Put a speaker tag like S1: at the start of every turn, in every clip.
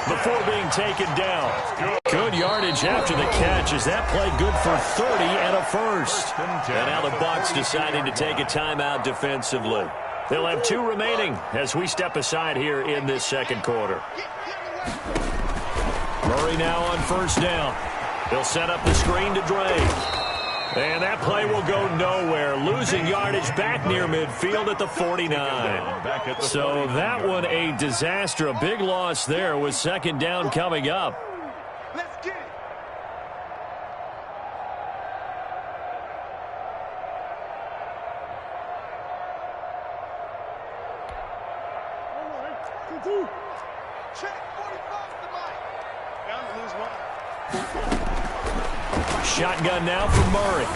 S1: before being taken down. Good yardage after the catch as that play good for 30 and a first. And now the Bucs deciding to take a timeout defensively. They'll have 2 remaining as we step aside here in this second quarter. Murray now on first down. He'll set up the screen to Dre. And that play will go nowhere. Losing yardage back near midfield at the 49. So that one a disaster. A big loss there with second down coming up.
S2: Let's get it. Check 45 to Mike. Down to lose one.
S1: Shotgun now for Murray.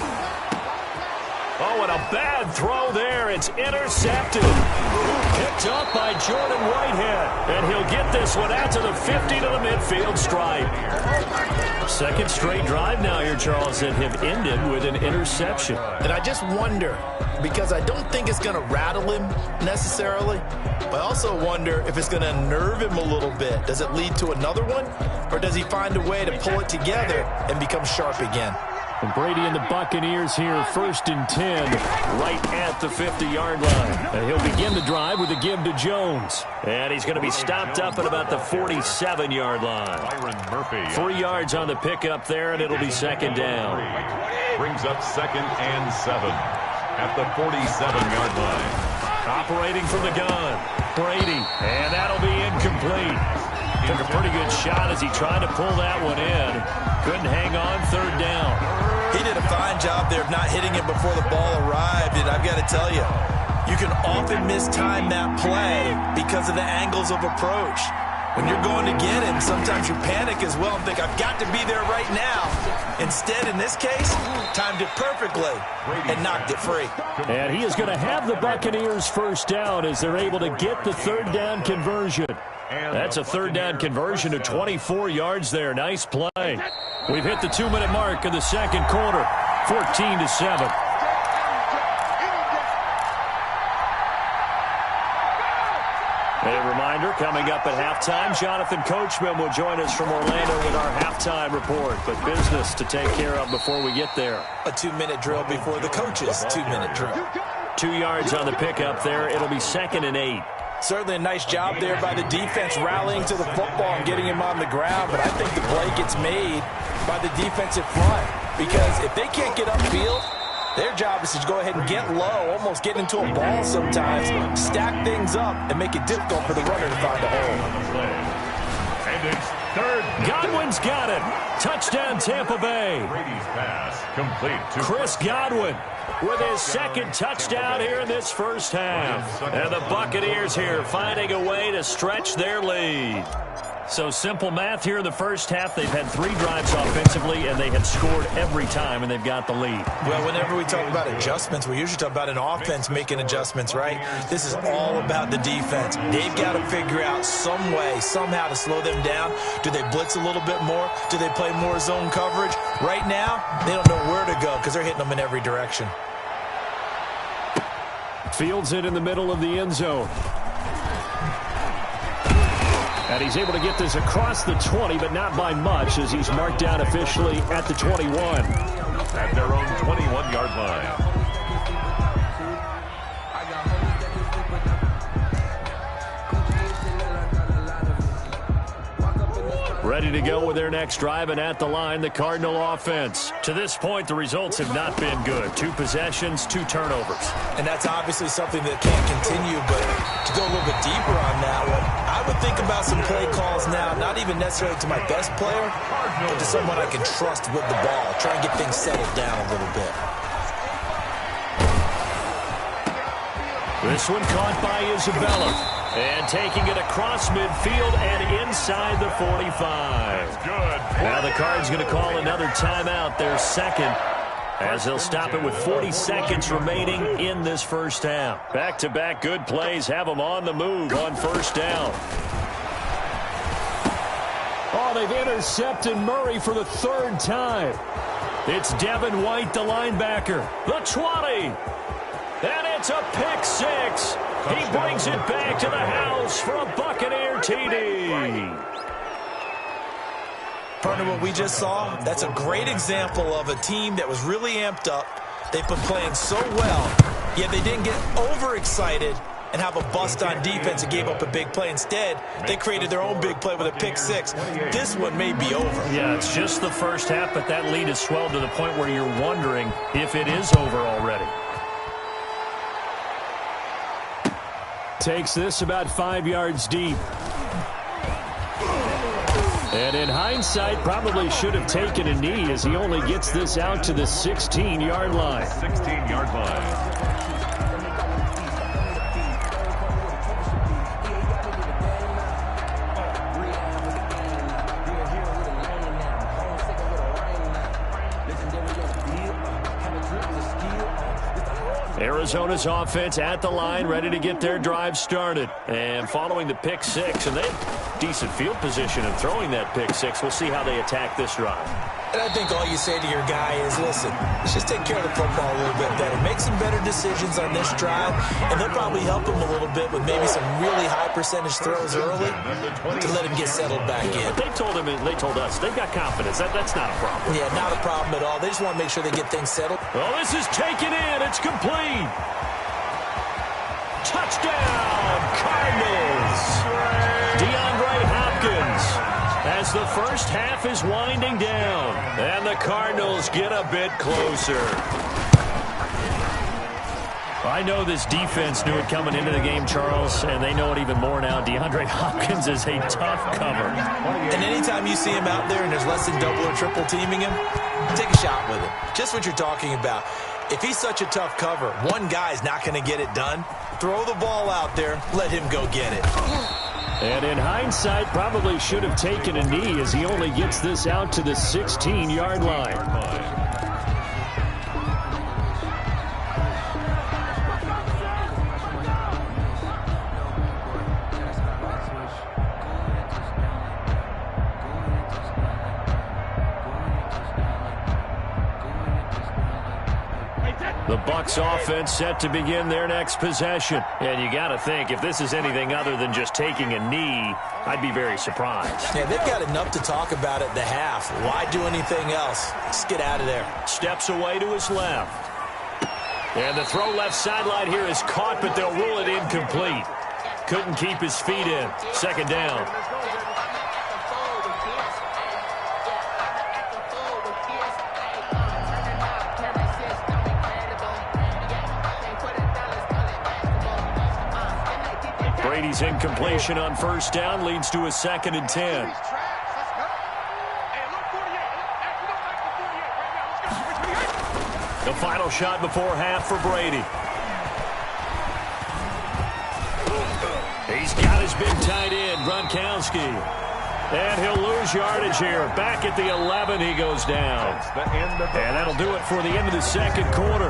S1: Oh, and a bad throw there. It's intercepted. Picked up by Jordan Whitehead. And he'll get this one out to the 50 to the midfield stripe. Second straight drive now here, Charles, that have ended with an interception.
S3: And I just wonder, because I don't think it's going to rattle him necessarily, but I also wonder if it's going to nerve him a little bit. Does it lead to another one? Or does he find a way to pull it together and become sharp again?
S1: And Brady and the Buccaneers here, 1st and 10, right at the 50-yard line. And he'll begin the drive with a give to Jones. And he's going to be stopped up at about the 47-yard line. 3 yards on the pickup there, and it'll be second down.
S4: Brings up 2nd and 7 at the 47-yard line.
S1: Operating from the gun, Brady, and that'll be incomplete. Took a pretty good shot as he tried to pull that one in. Couldn't hang on, 3rd down.
S3: He did a fine job there of not hitting it before the ball arrived, and I've got to tell you, you can often mistime that play because of the angles of approach. When you're going to get him, sometimes you panic as well and think, I've got to be there right now. Instead, in this case, timed it perfectly and knocked it free.
S1: And he is going to have the Buccaneers first down as they're able to get the 3rd down conversion. That's a 3rd down conversion of 24 yards there. Nice play. We've hit the 2-minute mark of the second quarter, 14-7. A reminder, coming up at halftime, Jonathan Coachman will join us from Orlando with our halftime report. But business to take care of before we get there.
S3: A 2-minute drill before the coach's 2-minute drill.
S1: 2 yards on the pickup there. It'll be 2nd and 8.
S3: Certainly a nice job there by the defense rallying to the football and getting him on the ground. But I think the play gets made by the defensive front. Because if they can't get upfield, their job is to go ahead and get low, almost get into a ball sometimes, stack things up, and make it difficult for the runner to find a hole.
S4: And it's 3rd.
S1: Godwin's got it. Touchdown, Tampa Bay.
S4: Brady's pass complete to
S1: Chris Godwin with his 2nd touchdown here in this first half. And the Buccaneers here finding a way to stretch their lead. So simple math here in the first half. They've had 3 drives offensively, and they have scored every time, and they've got the lead.
S3: Well, whenever we talk about adjustments, we usually talk about an offense making adjustments, right? This is all about the defense. They've got to figure out some way, somehow to slow them down. Do they blitz a little bit more? Do they play more zone coverage? Right now, they don't know where to go because they're hitting them in every direction.
S1: Fields it in the middle of the end zone. And he's able to get this across the 20, but not by much, as he's marked down officially at the 21.
S4: At their own 21-yard line.
S1: Ready to go with their next drive, and at the line, the Cardinal offense. To this point, the results have not been good. 2 possessions, 2 turnovers.
S3: And that's obviously something that can't continue, but to go a little bit deeper on that one, I would think about some play calls now, not even necessarily to my best player, but to someone I can trust with the ball. Try and get things settled down a little bit.
S1: This one caught by Isabella. And taking it across midfield and inside the 45.
S4: Good.
S1: Now the Cards going to call another timeout, their 2nd, as they'll stop it with 40 seconds remaining in this first half. Back-to-back good plays have them on the move on first down. Oh, they've intercepted Murray for the 3rd time. It's Devin White, the linebacker. The 20. And it's a pick 6. He brings it back to the house for a Buccaneer TD.
S3: partner, what we just saw, that's a great example of a team that was really amped up. They've been playing so well, yet they didn't get overexcited and have a bust on defense and gave up a big play. Instead, they created their own big play with a pick six. This one may be over.
S1: Yeah, it's just the first half, but that lead has swelled to the point where you're wondering if it is over already. Takes this about 5 yards deep. And in hindsight, probably should have taken a knee as he only gets this out to the 16-yard line.
S4: 16-yard line.
S1: Arizona's offense at the line, ready to get their drive started. And following the pick six, and they have decent field position in throwing that pick six. We'll see how they attack this drive.
S3: And I think all you say to your guy is, listen, let's just take care of the football a little bit better. Make some better decisions on this drive, and they'll probably help him a little bit with maybe some really high percentage throws early to let him get settled back in.
S1: But they told us, they've got confidence. That's not a problem.
S3: Yeah, not a problem at all. They just want to make sure they get things settled.
S1: Well, this is taken in. It's complete. Touchdown, Cardinals. DeAndre Hopkins, as the first half is winding down, and the Cardinals get a bit closer. I know this defense knew it coming into the game, Charles, and they know it even more now. DeAndre Hopkins is a tough cover.
S3: And anytime you see him out there and there's less than double or triple teaming him, take a shot with him. Just what you're talking about. If he's such a tough cover, one guy's not going to get it done. Throw the ball out there. Let him go get it.
S1: And in hindsight, probably should have taken a knee as he only gets this out to the 16-yard line. The Bucs offense set to begin their next possession. And you got to think, if this is anything other than just taking a knee, I'd be very surprised.
S3: Yeah, they've got enough to talk about at the half. Why do anything else? Just get out of there.
S1: Steps away to his left. And the throw left sideline here is caught, but they'll rule it incomplete. Couldn't keep his feet in. Second down. Brady's incompletion on first down leads to a 2nd and 10. The final shot before half for Brady. He's got his big tight end, Gronkowski. And he'll lose yardage here. Back at the 11, he goes down. And that'll do it for the end of the second quarter.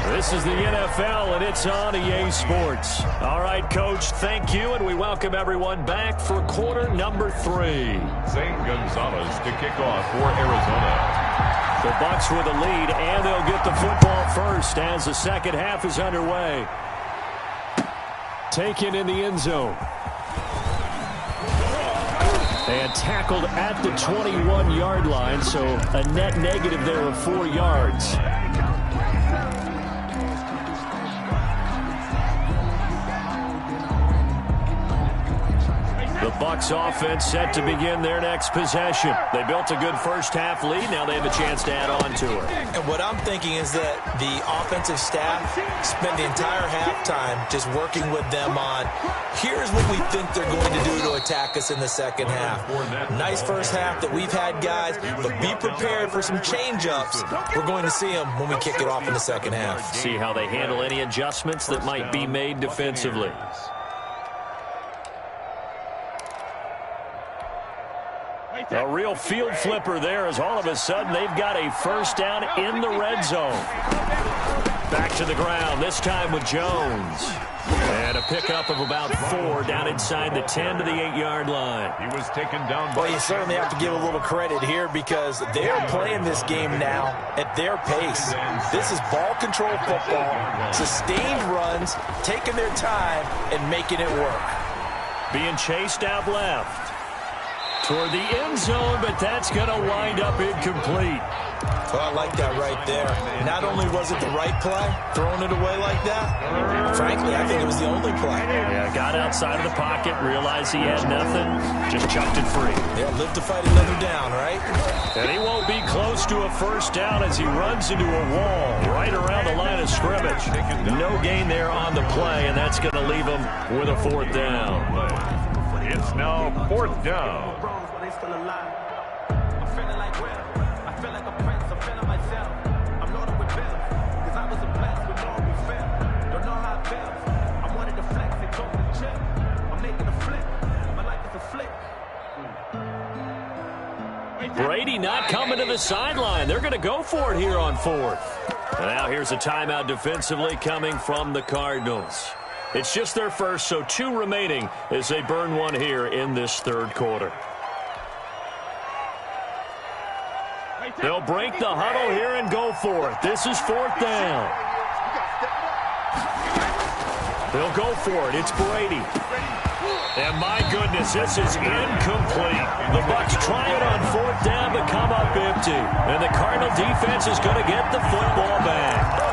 S1: This is the NFL, and it's on EA Sports. All right, Coach, thank you, and we welcome everyone back for quarter number 3.
S4: St. Gonzalez to kick off for Arizona.
S1: The Bucs with a lead, and they'll get the football first as the second half is underway. Taken in the end zone. And tackled at the 21-yard line, so a net negative there of 4 yards. The Bucs offense set to begin their next possession. They built a good first half lead. Now they have a chance to add on to it.
S3: And what I'm thinking is that the offensive staff spent the entire halftime just working with them on, here's what we think they're going to do to attack us in the second half. Nice first half that we've had, guys, but be prepared for some change-ups. We're going to see them when we kick it off in the second half.
S1: See how they handle any adjustments that might be made defensively. A real field flipper there as all of a sudden they've got a first down in the red zone. Back to the ground, this time with Jones. And a pickup of about 4 down inside the 10 to the 8-yard line.
S4: He was taken down.
S3: Well, you certainly have to give a little credit here because they're playing this game now at their pace. This is ball control football, sustained runs, taking their time and making it work.
S1: Being chased out left. toward the end zone, but that's going to wind up incomplete.
S3: Oh, I like that right there. Not only was it the right play, throwing it away like that, frankly, I think it was the only play.
S1: Yeah, got outside of the pocket, realized he had nothing, just chucked it free.
S3: Yeah, live to fight another down, right?
S1: And he won't be close to a first down as he runs into a wall right around the line of scrimmage. No gain there on the play, and that's going to leave him with a fourth down.
S4: It's now fourth down.
S1: Brady not coming to the sideline. They're going to go for it here on fourth. Now here's a timeout defensively coming from the Cardinals. It's just their first, so 2 remaining as they burn one here in this third quarter. They'll break the huddle here and go for it. This is fourth down. They'll go for it. It's Brady. And my goodness, this is incomplete. The Bucs try it on fourth down but come up empty. And the Cardinal defense is going to get the football back.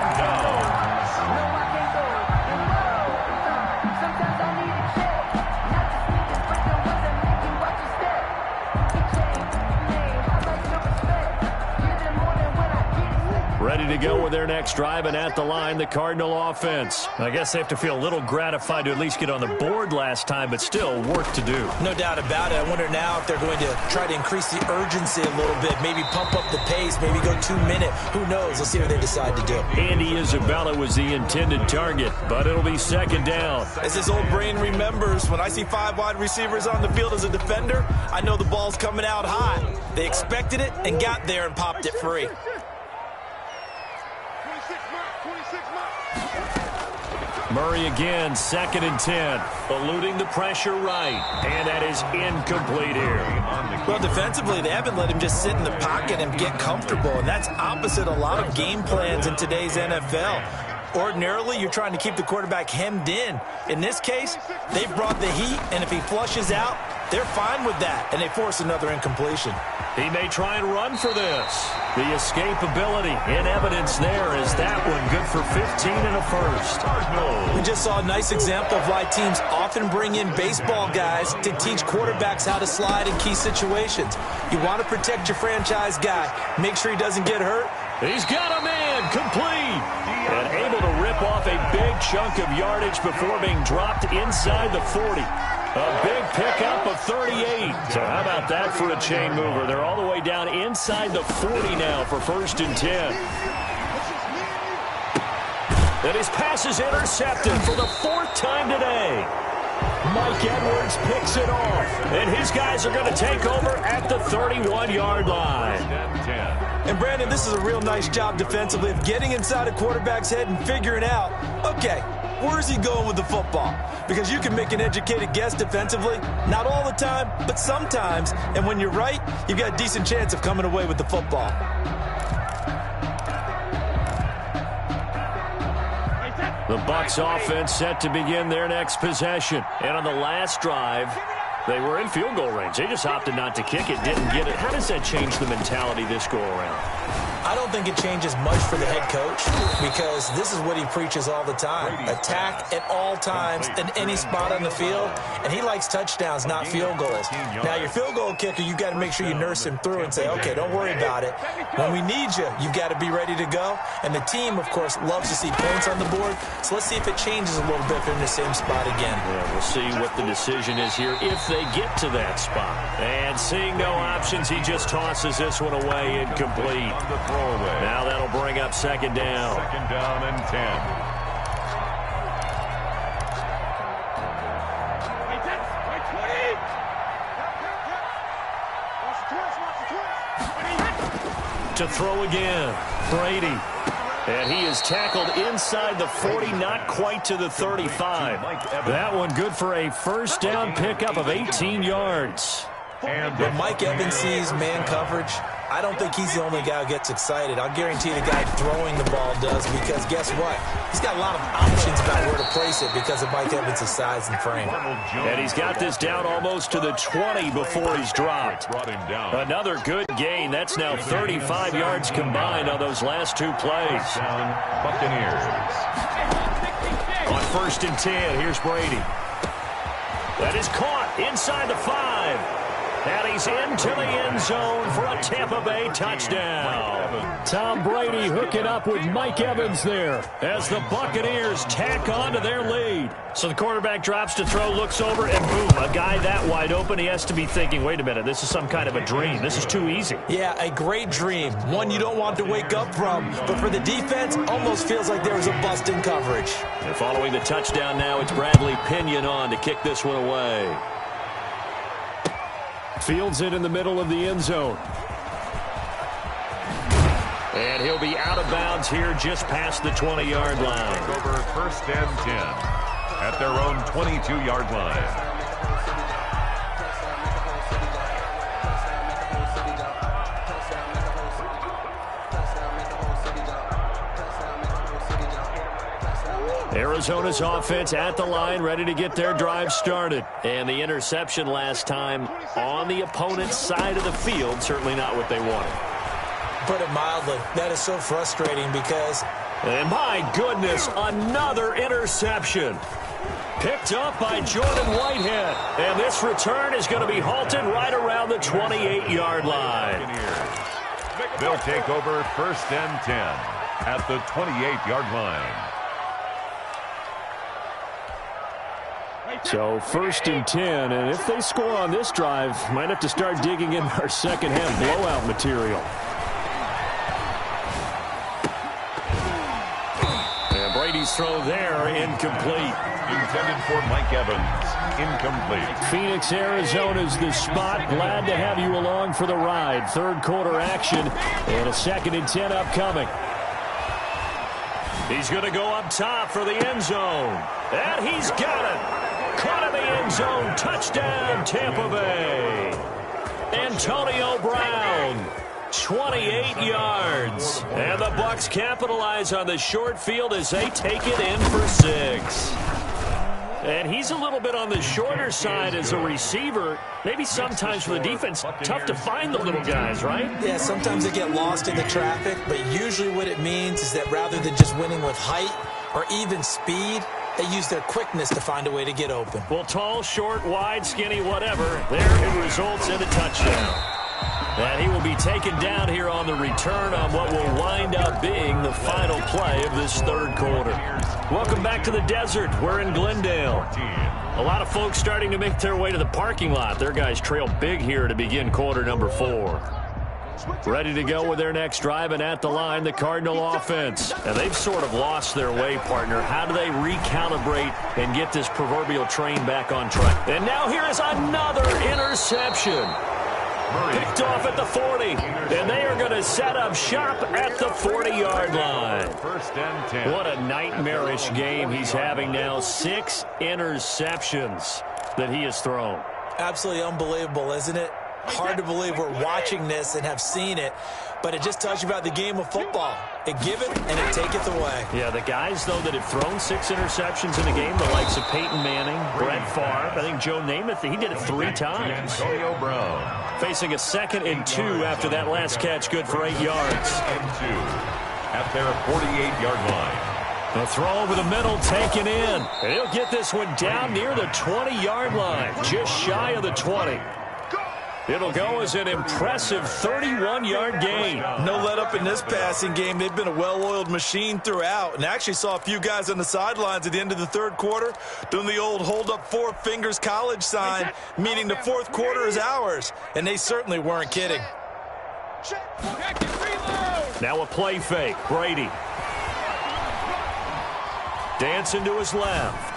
S1: Ready to go with their next drive, and at the line, the Cardinal offense. I guess they have to feel a little gratified to at least get on the board last time, but still work to do.
S3: No doubt about it. I wonder now if they're going to try to increase the urgency a little bit, maybe pump up the pace, maybe go 2 minute. Who knows? Let's see what they decide to do.
S1: Andy Isabella was the intended target, but it'll be second down.
S3: As his old brain remembers, when I see 5 wide receivers on the field as a defender, I know the ball's coming out high. They expected it and got there and popped it free.
S1: Murray again, 2nd and 10. Eluding the pressure right. And that is incomplete here.
S3: Well, defensively, they haven't let him just sit in the pocket and get comfortable. And that's opposite a lot of game plans in today's NFL. Ordinarily, you're trying to keep the quarterback hemmed in. In this case, they've brought the heat, and if he flushes out, they're fine with that, and they force another incompletion.
S1: He may try and run for this. The escapability in evidence there is that one good for 15 and a first.
S3: We just saw a nice example of why teams often bring in baseball guys to teach quarterbacks how to slide in key situations. You want to protect your franchise guy. Make sure he doesn't get hurt.
S1: He's got a man, complete. And able to rip off a big chunk of yardage before being dropped inside the 40. A big pickup of 38. So how about that for a chain mover? They're all the way down inside the 40 now for 1st and 10. And his pass is intercepted for the 4th time today. Mike Edwards picks it off. And his guys are going to take over at the 31-yard line.
S3: And, Brandon, this is a real nice job defensively of getting inside a quarterback's head and figuring out, okay, where's he going with the football? Because you can make an educated guess defensively, not all the time, but sometimes. And when you're right, you've got a decent chance of coming away with the football.
S1: The Bucs offense set to begin their next possession. And on the last drive, they were in field goal range. They just opted not to kick it, didn't get it. How does that change the mentality this go around?
S3: I don't think it changes much for the head coach because this is what he preaches all the time. Attack at all times in any spot on the field, and he likes touchdowns, not field goals. Now, your field goal kicker, you've got to make sure you nurse him through and say, okay, don't worry about it. When we need you, you've got to be ready to go. And the team, of course, loves to see points on the board, so let's see if it changes a little bit if they're in the same spot again.
S1: Yeah, we'll see what the decision is here if they get to that spot. And seeing no options, he just tosses this one away incomplete. Now that'll bring up 2nd down.
S4: 2nd down and 10.
S1: To throw again, Brady. And he is tackled inside the 40, not quite to the 35. That one good for a 1st down pickup of 18 yards.
S4: And
S3: when Mike Evans sees man coverage, I don't think he's the only guy who gets excited. I'll guarantee the guy throwing the ball does, because guess what? He's got a lot of options about where to place it because of Mike Evans' size and frame.
S1: And he's got this down almost to the 20 before he's dropped. Another good gain. That's now 35 yards combined on those last two plays.
S4: Buccaneers.
S1: On 1st and 10, here's Brady. That is caught inside the 5. And he's into the end zone for a Tampa Bay touchdown. Tom Brady hooking up with Mike Evans there as the Buccaneers tack on to their lead. So the quarterback drops to throw, looks over, and boom, a guy that wide open, he has to be thinking, wait a minute, this is some kind of a dream. This is too easy.
S3: Yeah, a great dream. One you don't want to wake up from. But for the defense, almost feels like there was a bust in coverage.
S1: And following the touchdown now, it's Bradley Pinion on to kick this one away. Fields it in the middle of the end zone. And he'll be out of bounds here just past the 20-yard line.
S4: Over 1st and 10 at their own 22-yard line.
S1: Arizona's offense at the line, ready to get their drive started. And the interception last time on the opponent's side of the field, certainly not what they wanted.
S3: Put it mildly, that is so frustrating because...
S1: And my goodness, another interception. Picked up by Jordan Whitehead. And this return is going to be halted right around the 28-yard line.
S4: They'll take over 1st and 10 at the 28-yard line.
S1: So 1st and 10, and if they score on this drive, might have to start digging in our second half blowout material. And Brady's throw there, incomplete.
S4: Intended for Mike Evans, incomplete.
S1: Phoenix, Arizona's the spot. Glad to have you along for the ride. 3rd quarter action, and a 2nd and 10 upcoming. He's going to go up top for the end zone, and he's got it. Caught in the end zone. Touchdown, Tampa Bay. Antonio Brown, 28 yards. And the Bucs capitalize on the short field as they take it in for 6. And he's a little bit on the shorter side as a receiver. Maybe sometimes for the defense, tough to find the little guys, right?
S3: Yeah, sometimes they get lost in the traffic, but usually what it means is that rather than just winning with height or even speed, they use their quickness to find a way to get open.
S1: Well, tall, short, wide, skinny, whatever, there it results in a touchdown. And he will be taken down here on the return on what will wind up being the final play of this 3rd quarter. Welcome back to the desert. We're in Glendale. A lot of folks starting to make their way to the parking lot. Their guys trail big here to begin quarter number 4. Ready to go with their next drive, and at the line, the Cardinal offense. And they've sort of lost their way, partner. How do they recalibrate and get this proverbial train back on track? And now here is another interception. Picked off at the 40, and they are going to set up shop at the 40-yard line.
S4: 1st and 10.
S1: What a nightmarish game he's having now. 6 interceptions that he has thrown.
S3: Absolutely unbelievable, isn't it? Hard to believe we're watching this and have seen it, but it just tells you about the game of football. It giveth and it taketh away.
S1: Yeah, the guys, though, that have thrown 6 interceptions in a game, the likes of Peyton Manning, Brett Favre, I think Joe Namath, he did it 3 times.
S4: Antonio Brown.
S1: Facing a 2nd and 2 after that last catch, good for 8 yards.
S4: And 2 at their 48-yard line.
S1: The throw over the middle taken in. And he'll get this one down near the 20-yard line, just shy of the 20. It'll go as an impressive 31-yard gain.
S3: No let up in this passing game. They've been a well-oiled machine throughout, and actually saw a few guys on the sidelines at the end of the 3rd quarter doing the old hold up 4 fingers college sign, meaning the 4th quarter is ours, and they certainly weren't kidding.
S1: Now a play fake. Brady. Dancing to his left.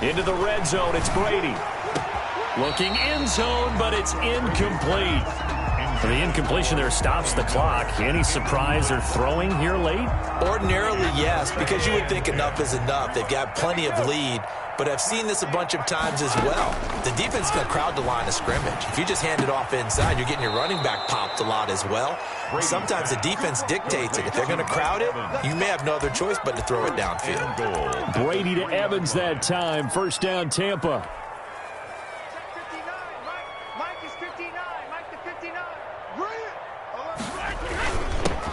S1: Into the red zone, it's Brady. Looking end zone, but it's incomplete. The incompletion there stops the clock. Any surprise they're throwing here late?
S3: Ordinarily, yes, because you would think enough is enough. They've got plenty of lead, but I've seen this a bunch of times as well. The defense is going to crowd the line of scrimmage. If you just hand it off inside, you're getting your running back popped a lot as well. Sometimes the defense dictates it. If they're going to crowd it, you may have no other choice but to throw it downfield.
S5: Brady to Evans that time. First down, Tampa.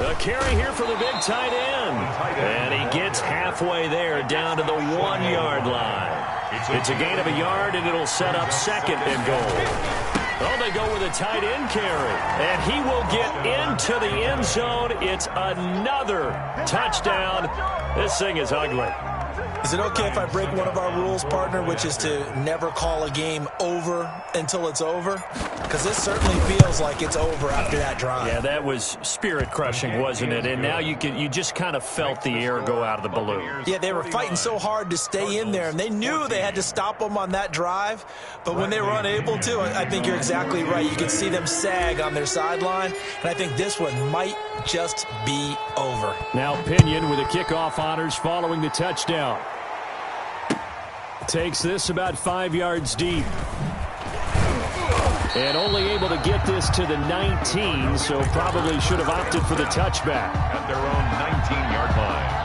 S1: A carry here for the big tight end. And he gets halfway there, down to the 1-yard line. It's a gain of a yard, and it'll set up second and goal. Oh, they go with a tight end carry. And he will get into the end zone. It's another touchdown. This thing is ugly.
S3: Is it okay if I break one of our rules, partner, which is to never call a game over until it's over? Because this certainly feels like it's over after that drive.
S1: Yeah, that was spirit-crushing, wasn't it? And now you just kind of felt the air go out of the balloon.
S3: Yeah, they were fighting so hard to stay in there, and they knew they had to stop them on that drive. But when they were unable to, I think you're exactly right. You can see them sag on their sideline, and I think this one might just be over.
S5: Now Pinion with the kickoff honors following the touchdown. Takes this about 5 yards deep. And only able to get this to the 19, so probably should have opted for the touchback.
S4: At their own 19-yard line.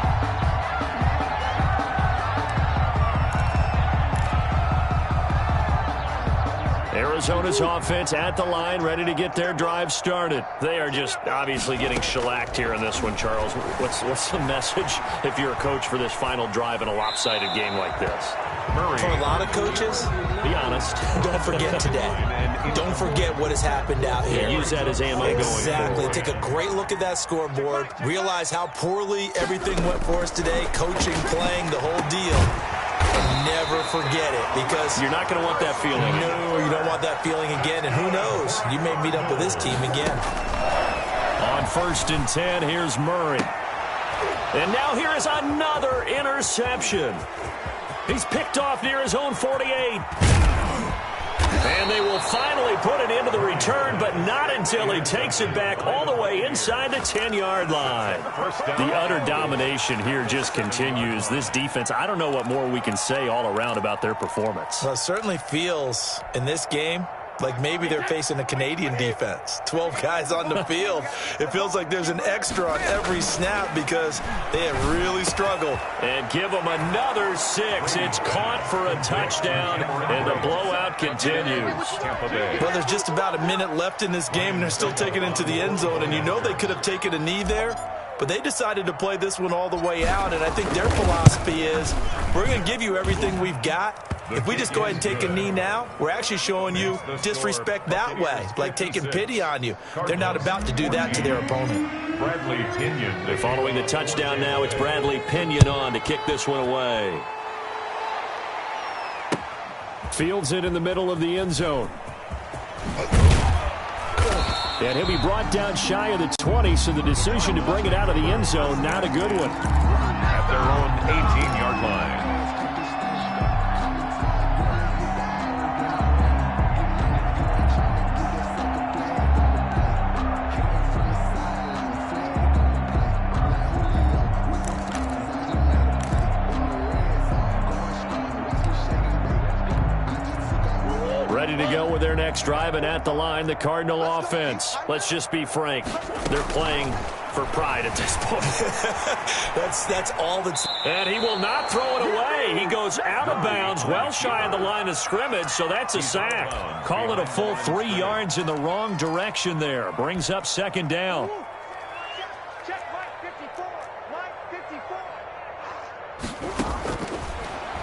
S1: Arizona's offense at the line, ready to get their drive started. They are just obviously getting shellacked here in this one, Charles. What's the message if you're a coach for this final drive in a lopsided game like this?
S3: For a lot of coaches,
S1: be honest.
S3: Don't forget today. Don't forget what has happened out here.
S1: Use that as ammo going forward.
S3: Exactly. Take a great look at that scoreboard. Realize how poorly everything went for us today. Coaching, playing, the whole deal. And never forget it, because
S1: you're not going to want that feeling.
S3: No, you don't want that feeling again. And who knows? You may meet up with this team again.
S1: On 1st and 10, here's Murray. And now here is another interception. He's picked off near his own 48. And they will finally put it into the return, but not until he takes it back all the way inside the 10-yard line. The utter domination here just continues. This defense, I don't know what more we can say all around about their performance.
S3: Well, it certainly feels in this game like maybe they're facing a Canadian defense. 12 guys on the field. It feels like there's an extra on every snap because they have really struggled.
S1: And give them another 6. It's caught for a touchdown, and the blowout continues.
S3: Well, there's just about a minute left in this game, and they're still taking it into the end zone, and you know they could have taken a knee there, but they decided to play this one all the way out, and I think their philosophy is we're going to give you everything we've got. If we just go ahead and take a knee now, we're actually showing you disrespect that way, like taking pity on you. They're not about to do that to their opponent.
S4: Bradley Pinion.
S1: They're following the touchdown now. It's Bradley Pinion on to kick this one away.
S5: Fields it in the middle of the end zone. And he'll be brought down shy of the 20, so the decision to bring it out of the end zone, not a good one.
S4: At their own 18-yard line.
S1: Ready to go with their next drive, and at the line, the Cardinal offense. Let's just be frank. They're playing for pride at this point.
S3: That's all that's...
S1: And he will not throw it away. He goes out of bounds, well shy of the line of scrimmage, so that's a sack. Call it a full 3 yards in the wrong direction there. Brings up 2nd down.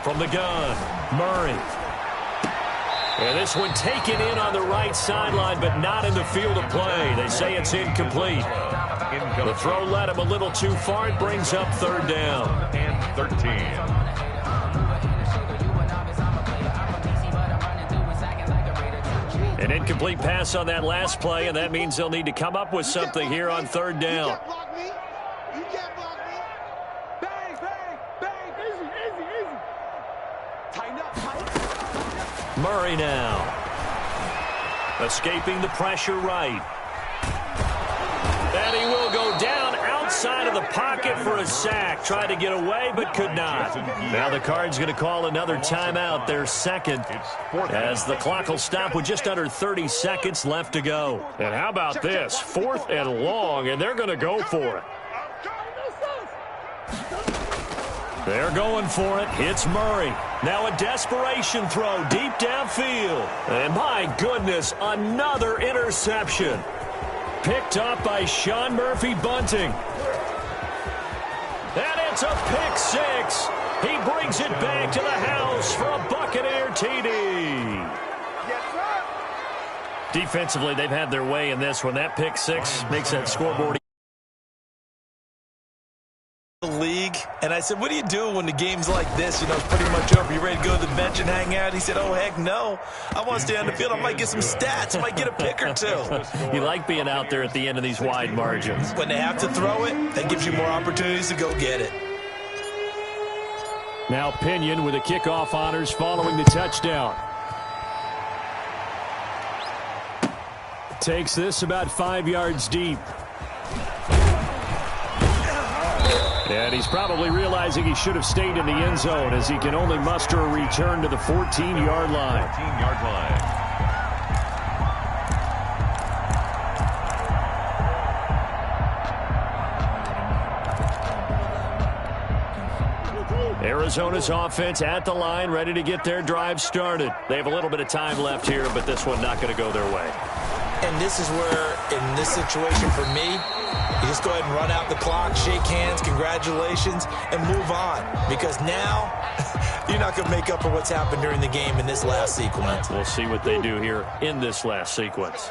S1: From the gun, Murray. And this one taken in on the right sideline, but not in the field of play. They say it's incomplete. The throw led him a little too far. It brings up 3rd down.
S4: And 13.
S1: An incomplete pass on that last play, and that means they'll need to come up with something here on 3rd down.
S2: You can't block me. Bang, bang, bang. Easy. Tighten up.
S1: Murray now. Escaping the pressure right. And he will go down outside of the pocket for a sack. Tried to get away, but could not. Now the Cards going to call another timeout, their second, as the clock will stop with just under 30 seconds left to go.
S5: And how about this? 4th and long, and they're going to go for it.
S1: They're going for it. It's Murray. Now a desperation throw deep downfield. And my goodness, another interception. Picked up by Sean Murphy Bunting. And it's a pick six. He brings it back to the house for a Buccaneer TD. Defensively, they've had their way in this one. That pick six makes that scoreboard
S3: league. And I said, what do you do when the game's like this? You know, it's pretty much over. You ready to go to the bench and hang out? He said, oh, heck no. I want to stay on the field. I might get some stats. I might get a pick or two.
S1: You like being out there at the end of these wide margins.
S3: When they have to throw it, that gives you more opportunities to go get it.
S5: Now Pinion with the kickoff honors following the touchdown. Takes this about 5 yards deep. And he's probably realizing he should have stayed in the end zone as he can only muster a return to the 14-yard line.
S4: 14-yard line.
S1: Arizona's offense at the line, ready to get their drive started. They have a little bit of time left here, but this one not going to go their way.
S3: And this is where, in this situation for me, you just go ahead and run out the clock, shake hands, congratulations, and move on. Because now, you're not going to make up for what's happened during the game in this last sequence.
S1: We'll see what they do here in this last sequence.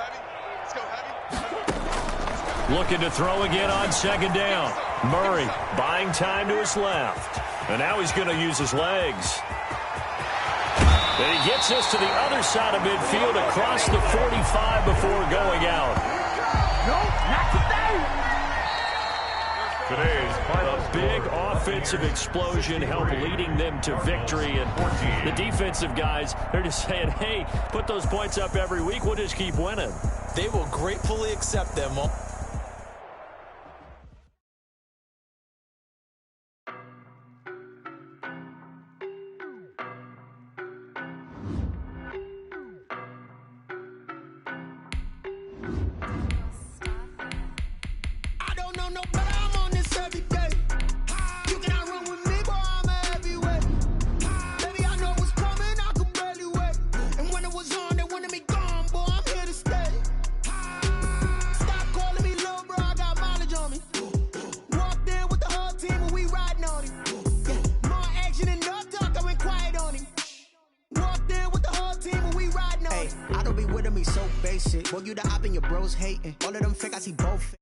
S1: Looking to throw again on second down. Murray buying time to his left. And now he's going to use his legs. And he gets this to the other side of midfield across the 45 before going out.
S4: Today's
S1: A big offensive explosion helped leading them to victory. And the defensive guys, they're just saying, hey, put those points up every week. We'll just keep winning.
S3: They will gratefully accept them.
S6: So basic. Boy, you the op and your bros hating. All of them fake, I see both.